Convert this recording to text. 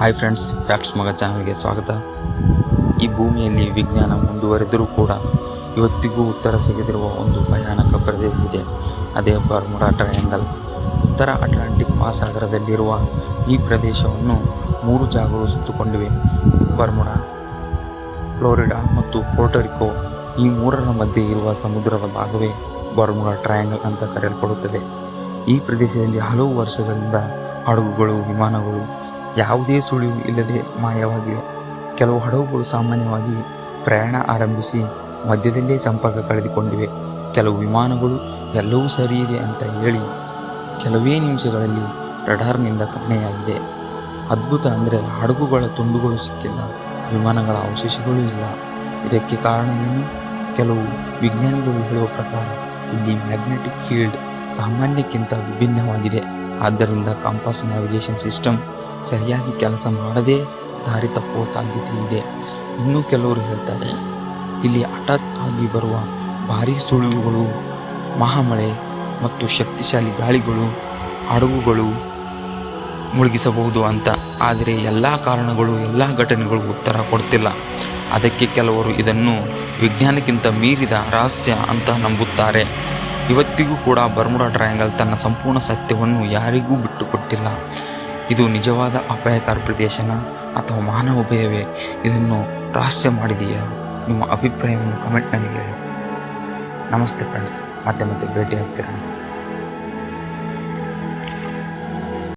Hi friends, facts ಮಗ ಚಾನಲ್ಗೆ ಸ್ವಾಗತ. ಈ ಭೂಮಿಯಲ್ಲಿ ವಿಜ್ಞಾನ ಮುಂದುವರೆದರೂ ಕೂಡ ಇವತ್ತಿಗೂ ಉತ್ತರ ಸಿಗದಿರುವ ಒಂದು ಭಯಾನಕ ಪ್ರದೇಶ ಇದೆ. ಅದೇ ಬರ್ಮುಡಾ ಟ್ರಯಾಂಗಲ್. ಉತ್ತರ ಅಟ್ಲಾಂಟಿಕ್ ಮಹಾಸಾಗರದಲ್ಲಿರುವ ಈ ಪ್ರದೇಶವನ್ನು 3 ಜಾಗಗಳು ಸುತ್ತುಕೊಂಡಿವೆ. ಬರ್ಮುಡಾ, ಫ್ಲೋರಿಡಾ ಮತ್ತು ಪೋರ್ಟೋರಿಕೋ. ಈ 3ರ ಮಧ್ಯೆ ಇರುವ ಸಮುದ್ರದ ಭಾಗವೇ ಬರ್ಮುಡಾ ಟ್ರಯಾಂಗಲ್ ಅಂತ ಕರೆಯಲ್ಪಡುತ್ತದೆ. ಈ ಪ್ರದೇಶದಲ್ಲಿ ಹಲವು ವರ್ಷಗಳಿಂದ ಹಡಗುಗಳು, ವಿಮಾನಗಳು ಯಾವುದೇ ಸುಳಿವು ಇಲ್ಲದೆ ಮಾಯವಾಗಿವೆ. ಕೆಲವು ಹಡಗುಗಳು ಸಾಮಾನ್ಯವಾಗಿ ಪ್ರಯಾಣ ಆರಂಭಿಸಿ ಮಧ್ಯದಲ್ಲೇ ಸಂಪರ್ಕ ಕಳೆದುಕೊಂಡಿವೆ. ಕೆಲವು ವಿಮಾನಗಳು ಎಲ್ಲವೂ ಸರಿಯಿದೆ ಅಂತ ಹೇಳಿ ಕೆಲವೇ ನಿಮಿಷಗಳಲ್ಲಿ ರಡಾರ್ನಿಂದ ಕಾಣೆಯಾಗಿದೆ. ಅದ್ಭುತ ಅಂದರೆ ಹಡಗುಗಳ ತುಂಡುಗಳು ಸಿಕ್ಕಿಲ್ಲ, ವಿಮಾನಗಳ ಅವಶೇಷಗಳೂ ಇಲ್ಲ. ಇದಕ್ಕೆ ಕಾರಣ ಏನು? ಕೆಲವು ವಿಜ್ಞಾನಿಗಳು ಹೇಳುವ ಪ್ರಕಾರ ಇಲ್ಲಿ ಮ್ಯಾಗ್ನೆಟಿಕ್ ಫೀಲ್ಡ್ ಸಾಮಾನ್ಯಕ್ಕಿಂತ ವಿಭಿನ್ನವಾಗಿದೆ. ಆದ್ದರಿಂದ ಕಾಂಪಾಸ್ ನ್ಯಾವಿಗೇಷನ್ ಸಿಸ್ಟಮ್ ಸರಿಯಾಗಿ ಕೆಲಸ ಮಾಡದೇ ದಾರಿ ತಪ್ಪುವ ಸಾಧ್ಯತೆ ಇದೆ. ಇನ್ನೂ ಕೆಲವರು ಹೇಳ್ತಾರೆ, ಇಲ್ಲಿ ಹಠಾತ್ ಆಗಿ ಬರುವ ಭಾರೀ ಸುಳಿವುಗಳು, ಮಹಾಮಳೆ ಮತ್ತು ಶಕ್ತಿಶಾಲಿ ಗಾಳಿಗಳು ಹಡಗುಗಳು ಮುಳುಗಿಸಬಹುದು ಅಂತ. ಆದರೆ ಎಲ್ಲ ಕಾರಣಗಳು, ಎಲ್ಲ ಘಟನೆಗಳು ಉತ್ತರ ಕೊಡ್ತಿಲ್ಲ. ಅದಕ್ಕೆ ಕೆಲವರು ಇದನ್ನು ವಿಜ್ಞಾನಕ್ಕಿಂತ ಮೀರಿದ ರಹಸ್ಯ ಅಂತ ನಂಬುತ್ತಾರೆ. ಇವತ್ತಿಗೂ ಕೂಡ ಬರ್ಮುಡಾ ಟ್ರಯಾಂಗಲ್ ತನ್ನ ಸಂಪೂರ್ಣ ಸತ್ಯವನ್ನು ಯಾರಿಗೂ ಬಿಟ್ಟುಕೊಟ್ಟಿಲ್ಲ. ಇದು ನಿಜವಾದ ಅಪಾಯಕಾರಿ ಪ್ರದೇಶನ ಅಥವಾ ಮಾನವ ಭಯವೇ ಇದನ್ನು ರಹಸ್ಯ ಮಾಡಿದೆಯಾ? ನಿಮ್ಮ ಅಭಿಪ್ರಾಯವನ್ನು ಕಮೆಂಟ್ನಲ್ಲಿ ಹೇಳಿ. ನಮಸ್ತೆ ಫ್ರೆಂಡ್ಸ್, ಮತ್ತೆ ಭೇಟಿ ಆಗ್ತೀರಾ.